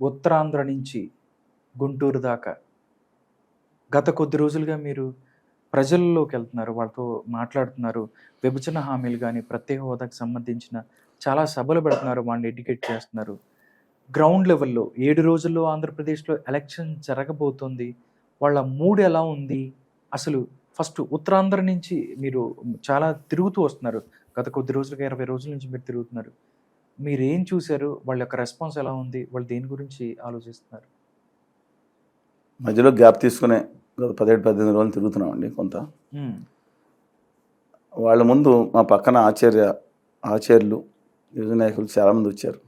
ఉత్తరాంధ్ర నుంచి గుంటూరు దాకా గత కొద్ది రోజులుగా మీరు ప్రజల్లోకి వెళ్తున్నారు. వాళ్ళతో మాట్లాడుతున్నారు. విభజన హామీలు గాని, ప్రత్యేక హోదాకు సంబంధించిన చాలా సభలు పెడుతున్నారు. వాళ్ళని ఎడ్యుకేట్ చేస్తున్నారు. గ్రౌండ్ లెవెల్‌లో 7 రోజుల్లో ఆంధ్రప్రదేశ్‌లో ఎలక్షన్ జరగబోతోంది. వాళ్ళ మూడ్ ఎలా ఉంది? అసలు ఫస్ట్ ఉత్తరాంధ్ర నుంచి మీరు చాలా తిరుగుతూ వస్తున్నారు. గత కొద్ది రోజులుగా 20 రోజుల నుంచి మీరు తిరుగుతున్నారు. మీరేం చూసారు? వాళ్ళ యొక్క రెస్పాన్స్ ఎలా ఉంది? వాళ్ళు దేని గురించి ఆలోచిస్తున్నారు? మధ్యలో గ్యాప్ తీసుకునే గత 17-18 రోజులు తిరుగుతున్నామండి కొంత. వాళ్ళ ముందు మా పక్కన ఆచార్యులు యువజన నాయకులు చాలామంది వచ్చారు.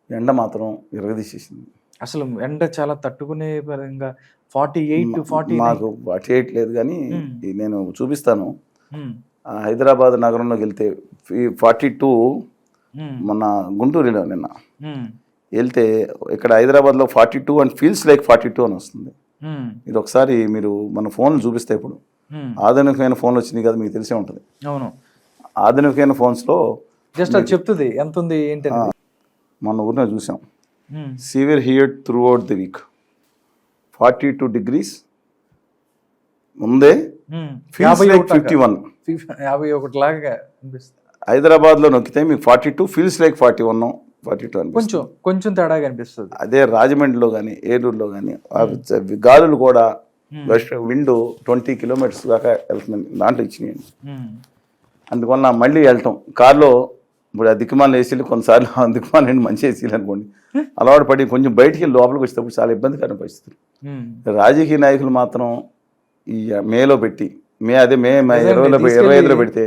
ఎండ మాత్రం ఇరగదీసేసింది. అసలు ఎండ చాలా తట్టుకునే పరంగా 48 మాకు 48 లేదు కానీ నేను చూపిస్తాను. హైదరాబాద్ నగరంలోకి వెళ్తే 42 మన గుంటూరులో నిన్న వెళ్తే ఇక్కడ హైదరాబాద్లో 42 అండ్ ఫీల్స్ లైక్ 42 అని వస్తుంది. ఇది ఒకసారి మీరు మన ఫోన్లు చూపిస్తే ఇప్పుడు ఆధునికమైన ఫోన్లు వచ్చినాయి కదా, మీకు తెలిసే ఉంటుంది. అవును, ఆధునికమైన ఫోన్స్లో జస్ట్ అది చెప్తుంది ఎంత ఉంది ఏంటి. మన ఊరిలో చూసాం. Severe heat through out the week 42 degrees ముందే ఫీల్స్ లైక్ 51 లాగా అనిపిస్తుంది. హైదరాబాద్లో నొక్కితే మీకు 42 ఫీల్స్ లైక్ 41 42 అని కొంచెం తేడా కనిపిస్తుంది. అదే రాజమండ్రిలో కానీ ఏలూరులో కానీ గాలులు కూడా విండ్ 20 kilometers దాకా వెళ్తుంది, దాంట్లో ఇచ్చినాయండి. అందువల్ల మళ్ళీ వెళ్ళటం కార్లో ఇప్పుడు ఆ దిక్కుమాల ఏసీలు కొన్నిసార్లు దిక్కుమాలండి మంచి ఏసీలు అనుకోండి అలవాటు పడి కొంచెం బయటికి వెళ్ళి లోపలికి వచ్చేటప్పుడు చాలా ఇబ్బందికరమైన పరిస్థితులు. రాజకీయ నాయకులు మాత్రం ఈ మేలో పెట్టి మే 25లో పెడితే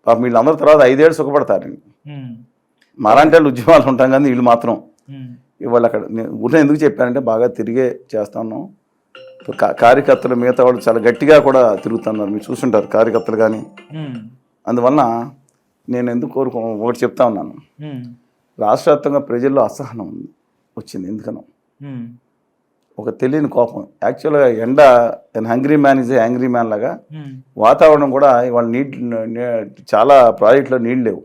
పాపం వీళ్ళందరూ తర్వాత 5 ఏళ్ళు సుఖపడతారండి. మాలాంటి వాళ్ళు ఉద్యమాలు ఉంటాం కానీ వీళ్ళు మాత్రం ఇవాళ అక్కడ ఊరిని ఎందుకు చెప్పానంటే బాగా తిరిగే చేస్తాను. కార్యకర్తలు మిగతా వాళ్ళు చాలా గట్టిగా కూడా తిరుగుతున్నారు, మీరు చూసుంటారు కార్యకర్తలు కానీ. అందువల్ల నేను ఎందుకు ఒకటి చెప్తా ఉన్నాను, రాష్ట్ర వ్యాప్తంగా ప్రజల్లో అసహనం వచ్చింది. ఎందుకనో ఒక తెలియని కోపం. యాక్చువల్గా ఎండ hungry man is a angry man లాగా వాతావరణం కూడా ఇవాళ చాలా ప్రాజెక్టులో నీళ్ళు లేవు.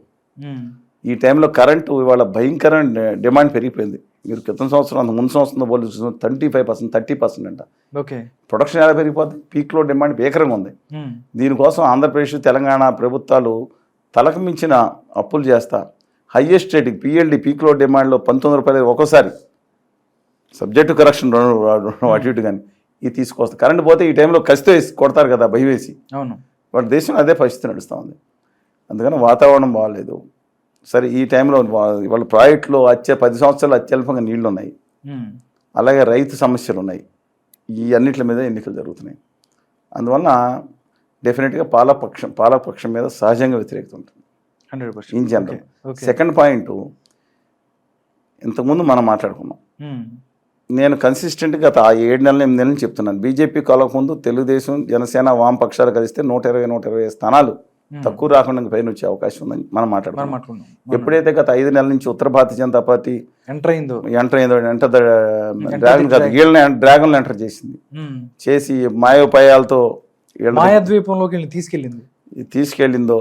ఈ టైంలో కరెంటు ఇవాళ భయంకరమైన డిమాండ్ పెరిగిపోయింది. మీరు క్రితం సంవత్సరం ముందు సంవత్సరంతో పోల్చి 25%, 30% అంట. ప్రొడక్షన్ ఎలా పెరిగిపోతుంది, పీక్లో డిమాండ్ భీకరంగా ఉంది. దీనికోసం ఆంధ్రప్రదేశ్ తెలంగాణ ప్రభుత్వాలు తలకు మించిన అప్పులు చేస్తా హయ్యెస్ట్ రేటింగ్ పిఎల్డి పీక్లో డిమాండ్లో 19 రూపాయలు ఒక్కోసారి సబ్జెక్టు కరెక్షన్ అటు ఇటు కానీ ఇది తీసుకొస్తారు. కరెంట్ పోతే ఈ టైంలో కసితో వేసి కొడతారు కదా, భయం వేసి. అవును, వాటి దేశంలో అదే పరిస్థితి నడుస్తూ ఉంది. అందుకని వాతావరణం బాగాలేదు. సరే ఈ టైంలో వాళ్ళ ప్రాజెక్టులో 10 సంవత్సరాలు అత్యల్పంగా నీళ్లు ఉన్నాయి, అలాగే రైతు సమస్యలు ఉన్నాయి. ఈ అన్నిటి మీద ఎన్నికలు జరుగుతున్నాయి. అందువల్ల డెఫినెట్గా పాలకపక్షం మీద సహజంగా వ్యతిరేకత ఉంటుంది 100% ఇన్ జనరల్. సెకండ్ పాయింట్, ఇంతకుముందు మనం మాట్లాడుకున్నాం. నేను కన్సిస్టెంట్గా గత 7 నెలలు 8 నెలలు చెప్తున్నాను, బీజేపీ కలవకముందు తెలుగుదేశం జనసేన వామపక్షాలు కలిస్తే 120 స్థానాలు తక్కువ రాకుండా పైన వచ్చే అవకాశం ఉందని మనం మాట్లాడుకున్నాం. ఎప్పుడైతే గత 5 నెలల నుంచి ఉత్తర భారతీయ జనతా పార్టీ ఎంటర్ అయిందో డ్రాగన్ ఎంటర్ చేసి మాయోపాయాలతో మాయాద్వీపంలోకి తీసుకెళ్ళిందో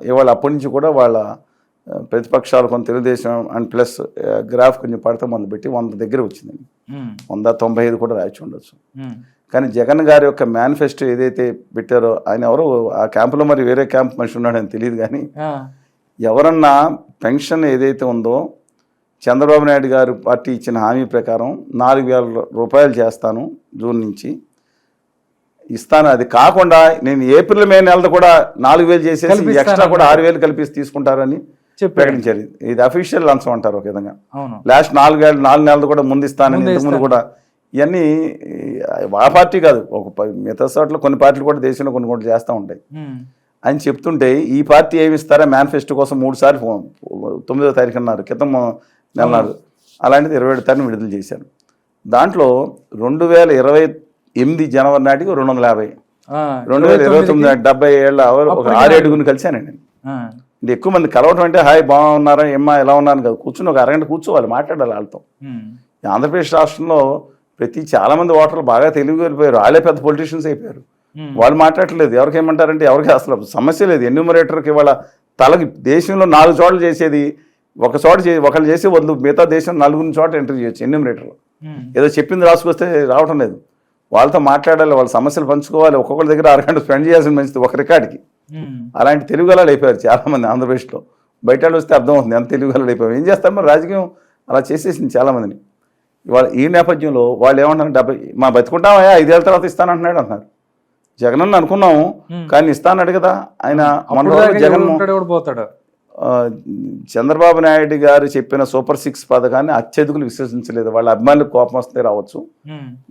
ఇవాళ అప్పటి నుంచి కూడా వాళ్ళ ప్రతిపక్షాలు కొంత తెలుగుదేశం అండ్ ప్లస్ గ్రాఫ్ కొంచెం పడతా మొదలుపెట్టి 100 దగ్గర వచ్చిందండి. 195 కూడా రాయొచ్చు ఉండొచ్చు. కానీ జగన్ గారి యొక్క మేనిఫెస్టో ఏదైతే పెట్టారో, ఆయన ఎవరో ఆ క్యాంపులో మరి వేరే క్యాంప్ మనిషి ఉన్నాడని తెలియదు కానీ ఎవరన్నా పెన్షన్ ఏదైతే ఉందో చంద్రబాబు నాయుడు గారు పార్టీ ఇచ్చిన హామీ ప్రకారం 4,000 రూపాయలు చేస్తాను, జూన్ నుంచి ఇస్తాను. అది కాకుండా నేను ఏప్రిల్ మే నెలతో కూడా 4,000 చేసేసి ఎక్స్ట్రా కూడా 6,000 కలిపి తీసుకుంటారని ప్రకటించారు. ఇది అఫీషియల్ లంచం అంటారు ఒక విధంగా. లాస్ట్ 4 నెలలు కూడా ముందు ఇస్తానని ఇంతకుముందు కూడా ఇవన్నీ ఆ పార్టీ కాదు, ఒక మిగతా చోట్ల కొన్ని పార్టీలు కూడా దేశంలో కొన్ని చేస్తూ ఉంటాయి అని చెప్తుంటే ఈ పార్టీ ఏమి ఇస్తారా మేనిఫెస్టో కోసం 3 సార్లు 9వ తారీఖు అన్నారు, క్రితం నెలన్నారు. అలాంటిది 27వ తారీఖున విడుదల చేశారు. దాంట్లో 2028 జనవరి నాటికి 250, 2029 70 ఏళ్ళ ఒక 6-7 కలిశానండి. అంటే ఎక్కువ మంది కలవటం అంటే హాయ్ బాగున్నారా ఏమ్మా ఎలా ఉన్నాను కదా, కూర్చుని ఒక అరగంట కూర్చోవాలి, మాట్లాడాలి వాళ్ళతో. ఆంధ్రప్రదేశ్ రాష్ట్రంలో చాలా మంది ఓటర్లు బాగా తెలివి వెళ్ళిపోయారు, వాళ్ళే పెద్ద పొలిటీషియన్స్ అయిపోయారు. వాళ్ళు మాట్లాడలేదు. ఎవరికి ఏమంటారంటే ఎవరికి అసలు సమస్య లేదు. ఎన్యూమరేటర్కి ఇవాళ తలకి దేశంలో 4 చోట్ల చేసేది ఒకళ్ళు చేసి వద్దు మిగతా దేశం 4 చోట ఎంట్రీ చేయొచ్చు ఎన్యూమరేటర్లు. ఏదో చెప్పింది రాసుకొస్తే రావటం లేదు. వాళ్ళతో మాట్లాడాలి, వాళ్ళ సమస్యలు పంచుకోవాలి. ఒక్కొక్కరి దగ్గర 6 గంటలు స్పెండ్ చేయాల్సిన మంచిది ఒక రికార్డుకి. అలాంటి తెలుగుగలాలు అయిపోయారు చాలామంది ఆంధ్రప్రదేశ్లో. బయట వాళ్ళు వస్తే అర్థమవుతుంది ఎంత తెలుగుగలాలు అయిపోయారు. ఏం చేస్తారు మరి, రాజకీయం అలా చేసేసింది చాలామందిని. ఇవాళ ఈ నేపథ్యంలో వాళ్ళు ఏమంటారు, మా బతుకుంటామయ్యా 5 ఏళ్ళ తర్వాత ఇస్తానంటున్నాడు అంటున్నారు. జగన్ అని అనుకున్నాము కానీ ఇస్తాన్నాడు కదా ఆయన. మన జగన్ పోతాడు. చంద్రబాబు నాయుడు గారు చెప్పిన సూపర్ 6 పథకాన్ని అత్యధికులు విశ్వసించలేదు. వాళ్ళ అభిమానులకు కోపం వస్తే రావచ్చు,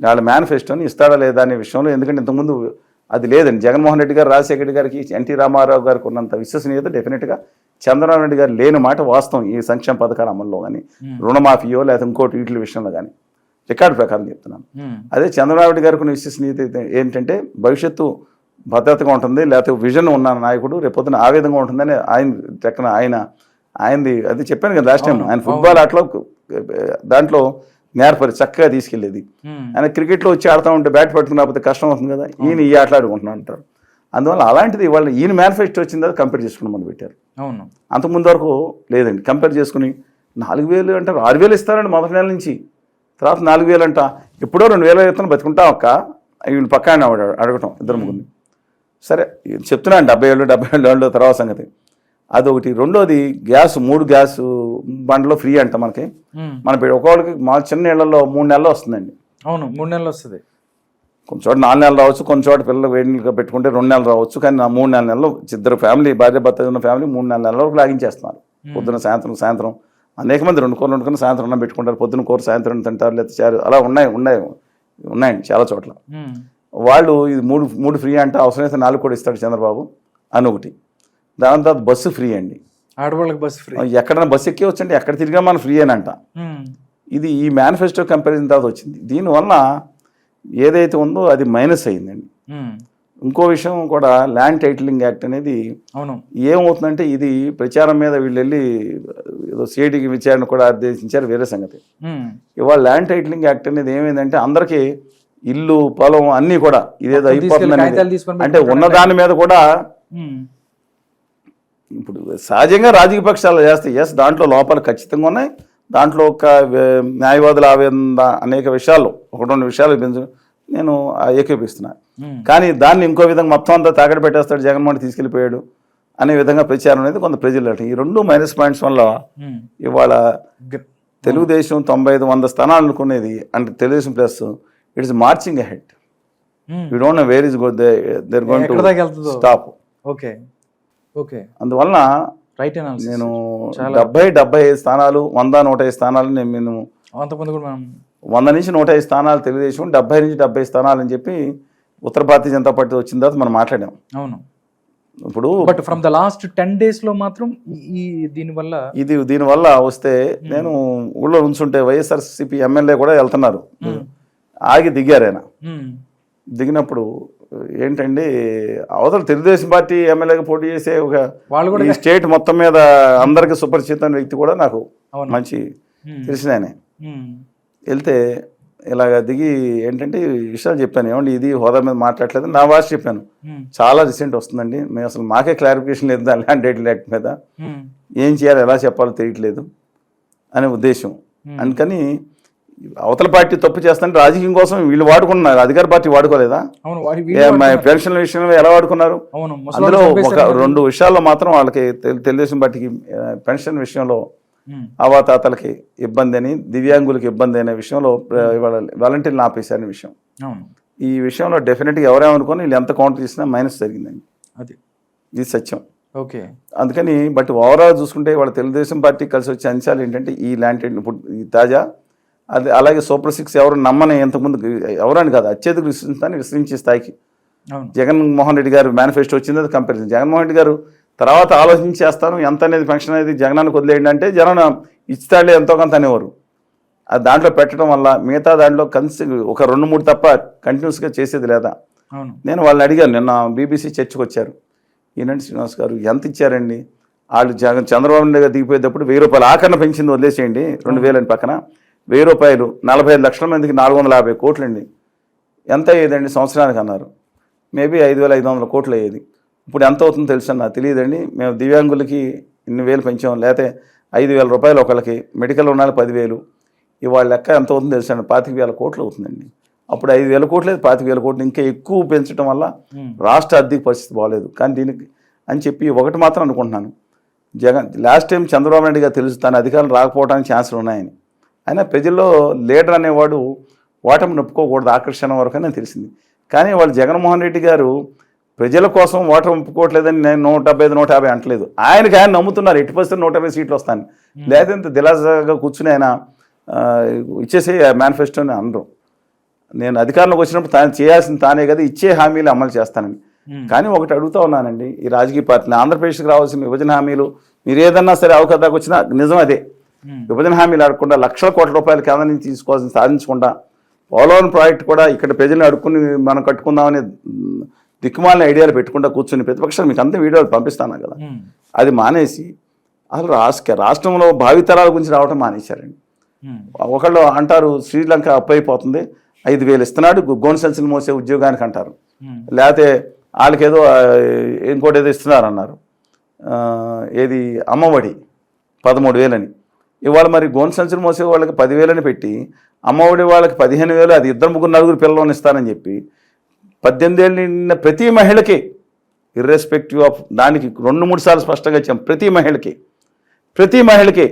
వాళ్ళ మేనిఫెస్టోని ఇస్తాడా లేదా అనే విషయంలో. ఎందుకంటే ఇంతకుముందు అది లేదండి. జగన్మోహన్ రెడ్డి గారు, రాజశేఖర రెడ్డి గారికి, ఎన్టీ రామారావు గారికి ఉన్నంత విశ్వసనీయత డెఫినెట్గా చంద్రబాబు నాయుడు గారు లేని మాట వాస్తవం. ఈ సంక్షేమ పథకాల అమల్లో కానీ, రుణమాఫీయో లేదా ఇంకోటి వీటి విషయంలో కానీ రికార్డు ప్రకారం చెప్తున్నాను. అదే చంద్రబాబు నాయుడు గారికి ఉన్న విశ్వసనీయత ఏంటంటే భవిష్యత్తు భద్రతగా ఉంటుంది, లేకపోతే విజన్ ఉన్న నాయకుడు రేపొద్దున ఆ విధంగా ఉంటుందని ఆయనది అది చెప్పాను కదా లాస్ట్ టైం. ఆయన ఫుట్బాల్ ఆటలో దాంట్లో నేర్పరి చక్కగా తీసుకెళ్లేది. ఆయన క్రికెట్లో వచ్చి ఆడుతూ ఉంటే బ్యాట్ పట్టుకుని రాకపోతే కష్టం అవుతుంది కదా, ఈయన ఈ ఆటలు ఆడుకుంటున్నా అంటారు. అందువల్ల అలాంటిది వాళ్ళు ఈయన మేనిఫెస్టో వచ్చింది అది కంపేర్ చేసుకుని ముందు పెట్టారు. అవును, అంతకుముందు వరకు లేదండి. కంపేర్ చేసుకుని 4,000 అంటారు, 6,000 ఇస్తారండి మొదటి నెల నుంచి, తర్వాత 4,000 అంట. ఎప్పుడో 2,000 ఇస్తాను బతుకుంటాం అక్క వీళ్ళు పక్కన అడగటం 2-3. సరే చెప్తున్నాను 70,000 తర్వాత సంగతి అదొకటి. రెండోది గ్యాస్, 3 గ్యాస్ బండ్లో ఫ్రీ అంట మనకి. మన ఒక్కొక్కరికి మా చిన్న ఇళ్లలో 3 నెలలు వస్తుందండి. అవును, 3 నెలలు వస్తుంది. కొంచెం చోట 4 నెలలు రావచ్చు, కొన్ని చోట పిల్లలు వేడిగా పెట్టుకుంటే 2 నెలలు రావచ్చు. కానీ 3-4 నెలలు ఇద్దరు ఫ్యామిలీ, భార్య భర్త ఉన్న ఫ్యామిలీ 3-4 నెలల వరకు లాగించేస్తున్నారు. పొద్దున సాయంత్రం అనేక మంది 2 కూరలు వండుకుని సాయంత్రం అన్నం పెట్టుకుంటారు, పొద్దున కూర సాయంత్రం తింటారు, లేకపోతే చారు అలా ఉన్నాయండి చాలా చోట్ల. వాళ్ళు ఇది 3 ఫ్రీ అంట, అవసరమైతే 4 కూడా ఇస్తాడు చంద్రబాబు అని ఒకటి. దాని తర్వాత బస్సు ఫ్రీ అండి, ఆడవాళ్ళకి బస్సు ఫ్రీ. ఎక్కడైనా బస్సు ఎక్కి వచ్చండి, ఎక్కడ తిరిగా మన ఫ్రీ అని అంట. ఇది ఈ మేనిఫెస్టో కంపారిజన్ తర్వాత వచ్చింది. దీనివల్ల ఏదైతే ఉందో అది మైనస్ అయిందండి. ఇంకో విషయం కూడా, ల్యాండ్ టైటిలింగ్ యాక్ట్ అనేది ఏమవుతుందంటే ఇది ప్రచారం మీద వీళ్ళు వెళ్ళి ఏదో సిఐడికి విచారణ కూడా ఆదేశించారు, వేరే సంగతి. ఇవాళ ల్యాండ్ టైటిలింగ్ యాక్ట్ అనేది ఏమైందంటే అందరికీ ఇల్లు పొలం అన్నీ కూడా ఇదేదో అయిపోతుందని, అంటే ఉన్నదాని మీద కూడా. ఇప్పుడు సహజంగా రాజకీయ పక్షాలు చేస్తే ఎస్ దాంట్లో లోపాలు ఖచ్చితంగా ఉన్నాయి. దాంట్లో ఒక న్యాయవాదుల ఆవేదన అనేక విషయాల్లో 1-2 విషయాలు నేను ఏకీపిస్తున్నాను. కానీ దాన్ని ఇంకో విధంగా మొత్తం అంతా తాకడ పెట్టేస్తాడు, జగన్మోహన్ తీసుకెళ్ళిపోయాడు అనే విధంగా ప్రచారం అనేది కొంత ప్రజలు. ఈ 2 మైనస్ పాయింట్స్ వల్ల ఇవాళ తెలుగుదేశం 95-100 స్థానాలు అనుకునేది అంటే Telugu Desam plus it is marching ahead. You don't know where is there going to stop. అందువల్ల నేను 70-75 స్థానాలు, 100-105 స్థానాలు నేను 100 నుంచి 105 స్థానాలు తెలుగుదేశం, 70 నుంచి 70 స్థానాలు అని చెప్పి ఉత్తర భారతీయ జనతా పార్టీ వచ్చిన తర్వాత మనం మాట్లాడాం. అవును, ఇప్పుడు but from the last 10 days లో మాత్రం దీనివల్ల వస్తే నేను ఊళ్ళో ఉంచుంటే వైఎస్ఆర్సీపీ ఎమ్మెల్యే కూడా వెళ్తున్నారు, ఆగి దిగారు. ఆయన దిగినప్పుడు ఏంటండి అవతల తెలుగుదేశం పార్టీ ఎమ్మెల్యేగా పోటీ చేసే ఒక ఈ స్టేట్ మొత్తం మీద అందరికి సుపరిచితమైన వ్యక్తి కూడా నాకు మంచి తెలిసిన ఆయనే. వెళ్తే ఇలాగ దిగి ఏంటంటే విషయాలు చెప్పాను, ఏమండి ఇది హోదా మీద మాట్లాడలేదు నా భాష చెప్పాను. చాలా రిసెంట్ వస్తుందండి, మేము అసలు మాకే క్లారిఫికేషన్ లేదు ల్యాండ్ టైటిల్ యాక్ట్ మీద, ఏం చేయాలి ఎలా చెప్పాలో తెలియట్లేదు అనే ఉద్దేశం. అందుకని అవతల పార్టీ తప్పు చేస్తుంటే రాజకీయం కోసం వీళ్ళు వాడుకున్నారు, అధికార పార్టీ వాడుకోలేదా? పెన్షన్ల విషయంలో ఎలా వాడుకున్నారు? అందులో ఒక 2 విషయాల్లో మాత్రం వాళ్ళకి తెలుగుదేశం పార్టీకి పెన్షన్ విషయంలో అవాతాతలకి ఇబ్బంది అని, దివ్యాంగులకి ఇబ్బంది అనే విషయంలో వాలంటీర్లు ఆపేశారనే విషయం. ఈ విషయంలో డెఫినెట్గా ఎవరేమనుకోని వీళ్ళు ఎంత కౌంటర్ చేసినా మైనస్ జరిగిందండి, అది ఇది సత్యం. ఓకే, అందుకని బట్ ఓవరాల్ చూసుకుంటే వాళ్ళ తెలుగుదేశం పార్టీ కలిసి వచ్చే అంశాలు ఏంటంటే ఈ ల్యాండ్ ఇప్పుడు ఈ తాజా అది, అలాగే సూపర్ 6 ఎవరు నమ్మని ఎంతకుముందు ఎవరని కాదు అత్యధిక విస్తరించే స్థాయికి జగన్మోహన్ రెడ్డి గారు మేనిఫెస్టో వచ్చింది. అది కంపారిజన్ జగన్మోహన్ రెడ్డి గారు తర్వాత ఆలోచించి చేస్తాను ఎంత అనేది పెన్షన్ అనేది జగనానికి వదిలేయండి అంటే జగన్ ఇస్తాడే ఎంతో కొంత అనేవారు. అది దాంట్లో పెట్టడం వల్ల మిగతా దాంట్లో ఒక 2-3 తప్ప కంటిన్యూస్గా చేసేది లేదా. నేను వాళ్ళని అడిగాను, నిన్న బీబీసీ చర్చకు వచ్చారు ఈనాటి శ్రీనివాస్ గారు, ఎంత ఇచ్చారండి వాళ్ళు చంద్రబాబు నాయుడు గారు దిగిపోయేటప్పుడు 1000 రూపాయలు ఆఖరణ పెంచింది వదిలేసేయండి, 2000 అని పక్కన 1000 రూపాయలు 45 లక్షల మందికి 450 కోట్లు అండి, ఎంత అయ్యేదండి సంవత్సరానికి అన్నారు. మేబీ 5,500 కోట్లు అయ్యేది. ఇప్పుడు ఎంత అవుతుందో తెలుసు నాకు తెలియదండి. మేము దివ్యాంగులకి ఇన్ని వేలు పెంచాం, లేకపోతే 5,000 రూపాయలు ఒకళ్ళకి, మెడికల్ రుణాలు 10,000. ఇవాళ లెక్క ఎంత అవుతుందో తెలుసా, 25,000 కోట్లు అవుతుందండి. అప్పుడు 5,000 కోట్లు లేదు, 25,000 కోట్లు, ఇంకా ఎక్కువ పెంచడం వల్ల రాష్ట్ర ఆర్థిక పరిస్థితి బాగలేదు. కానీ దీనికి అని చెప్పి ఒకటి మాత్రం అనుకుంటున్నాను, లాస్ట్ టైం చంద్రబాబు నాయుడు గారు తెలుసు తన అధికారులు రాకపోవడానికి ఛాన్సులు ఉన్నాయని. అయినా ప్రజల్లో లీడర్ అనేవాడు ఓటమి నొప్పుకోకూడదు ఆకర్షణ వరకు అని తెలిసింది. కానీ వాళ్ళు జగన్మోహన్ రెడ్డి గారు ప్రజల కోసం ఓటమి ఒప్పుకోవట్లేదని నేను 175, 150 అంటలేదు. ఆయన నమ్ముతున్నారు ఎట్టి పరిస్థితుల్లో 120 సీట్లు వస్తాను. లేదా ఇంత దిలాసాగా కూర్చుని ఆయన ఇచ్చేసే మేనిఫెస్టోని అనరు. నేను అధికారంలోకి వచ్చినప్పుడు తాను చేయాల్సింది తానే కదా, ఇచ్చే హామీలు అమలు చేస్తానని. కానీ ఒకటి అడుగుతూ ఉన్నానండి, ఈ రాజకీయ పార్టీని ఆంధ్రప్రదేశ్కి రావాల్సిన విభజన హామీలు మీరు ఏదన్నా సరే అవకాశానికి వచ్చినా నిజం అదే. విభజన హామీలు అడగకుండా లక్షల కోట్ల రూపాయలు కేంద్రం నుంచి తీసుకోవాల్సిన సాధించకుండా పోలవరం ప్రాజెక్ట్ కూడా ఇక్కడ ప్రజలను అడుక్కుని మనం కట్టుకుందామని దిక్కుమాలిన ఐడియాలు పెట్టుకుంటా కూర్చుని ప్రతిపక్షాలు మీకు అంతా వీడియోలు పంపిస్తాను కదా, అది మానేసి అసలు రాష్ట్రంలో భావితరాల గురించి రావడం మానేశారండి. ఒకళ్ళు అంటారు శ్రీలంక అప్పు అయిపోతుంది, 5,000 ఇస్తున్నాడు గోను సంచులు మోసే ఉద్యోగానికి అంటారు. లేకపోతే వాళ్ళకేదో ఇంకోటి ఏదో ఇస్తున్నారు అన్నారు, ఏది అమ్మఒడి 13,000 అని. ఇవాళ మరి గోను సంచులు మోసే వాళ్ళకి 10,000 అని పెట్టి అమ్మఒడి వాళ్ళకి 15,000, అది 2, 3, 4 పిల్లలను ఇస్తానని చెప్పి 18 ఏళ్ళు నిన్న ప్రతి మహిళకి ఇర్రెస్పెక్టివ్ ఆఫ్ దానికి 2-3 సార్లు స్పష్టంగా ఇచ్చాం, ప్రతి మహిళకి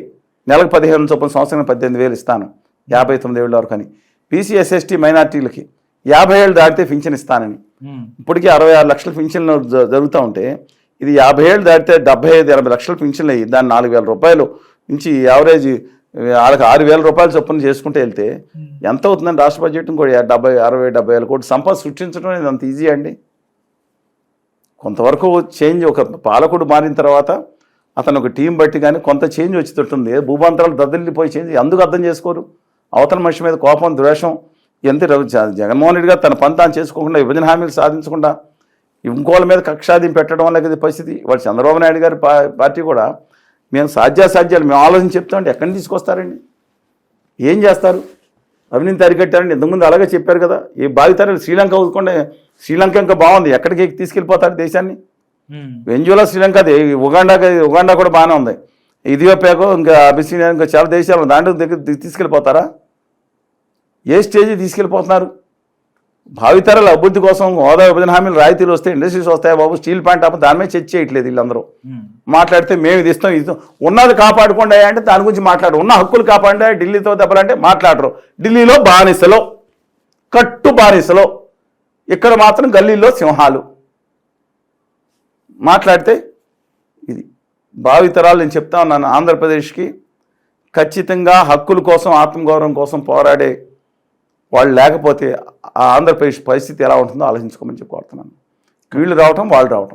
నెలకు 15,000 చొప్పున సంవత్సరం 18,000 ఇస్తాను 59 ఏళ్ళ వరకు అని. బీసీ, ఎస్ఎస్టీ, మైనార్టీలకి 50 ఏళ్ళు దాటితే పింఛన్ ఇస్తానని. ఇప్పటికీ 66 లక్షల పింఛన్లు జరుగుతూ ఉంటే ఇది 50 ఏళ్ళు దాటితే 75-80 లక్షల పింఛన్లు అయ్యి దాన్ని 4,000 రూపాయలు నుంచి యావరేజ్ వాళ్ళకి 6,000 రూపాయలు చొప్పున చేసుకుంటూ వెళ్తే ఎంత అవుతుందని రాష్ట్ర బడ్జెట్ కూడా 70-60-70 కోట్లు సంపద సృష్టించడం అనేది అంత ఈజీ అండి. కొంతవరకు చేంజ్, ఒక పాలకుడు మారిన తర్వాత అతను ఒక టీం బట్టి కానీ కొంత చేంజ్ వచ్చేటట్టుంది. భూభాంతరాలు దద్దరిల్లిపోయి చేంజ్ అందుకు అర్థం చేసుకోరు. అవతల మనిషి మీద కోపం, ద్వేషం ఎంత. జగన్మోహన్ రెడ్డి గారు తన పని తాను చేసుకోకుండా విభజన హామీలు సాధించకుండా ఇంకోళ్ళ మీద కక్షాది పెట్టడం వల్ల కదా పరిస్థితి. వాళ్ళు చంద్రబాబు నాయుడు గారి పార్టీ కూడా మేము సాధ్యాలు మేము ఆలోచన చెప్తామంటే ఎక్కడి నుంచి తీసుకొస్తారండి, ఏం చేస్తారు? అవినీతి అరికట్టారండి, ఇంతకుముందు అలాగే చెప్పారు కదా. ఈ బాధితారు శ్రీలంక ఊదుకుంటే శ్రీలంక ఇంకా బాగుంది, ఎక్కడికి తీసుకెళ్ళిపోతారు దేశాన్ని? వెంజులా శ్రీలంక, అది ఉగాండా కూడా బాగానే ఉంది, ఇథియోపియాకు ఇంకా అబిసినియా ఇంకా చాలా దేశాలు దాంట్లో దగ్గర తీసుకెళ్ళిపోతారా? ఏ స్టేజ్ తీసుకెళ్ళిపోతున్నారు? భావితరాల అభివృద్ధి కోసం హోదా విభజన హామీలు రాయితీలు వస్తాయి, ఇండస్ట్రీస్ వస్తాయి బాబు, స్టీల్ ప్లాంట్ అప్పుడు దాని మీద చర్చ చేయట్లేదు. వీళ్ళందరూ మాట్లాడితే మేము ఇది ఇస్తాం ఉన్నది కాపాడుకోండి అంటే దాని గురించి మాట్లాడరు. ఉన్న హక్కులు కాపాడండి, ఢిల్లీతో దెబ్బలంటే మాట్లాడరు. ఢిల్లీలో బానిసలో, కట్టు బానిసలో, ఇక్కడ మాత్రం గల్లీలో సింహాలు మాట్లాడితే ఇది భావితరాలు. నేను చెప్తా ఉన్నాను, ఆంధ్రప్రదేశ్కి ఖచ్చితంగా హక్కుల కోసం, ఆత్మగౌరవం కోసం పోరాడే వాళ్ళు లేకపోతే ఆ ఆంధ్రప్రదేశ్ పరిస్థితి ఎలా ఉంటుందో ఆలోచించుకోమని చెప్పి కోరుతున్నాను. వీళ్ళు రావటం, వాళ్ళు రావటం.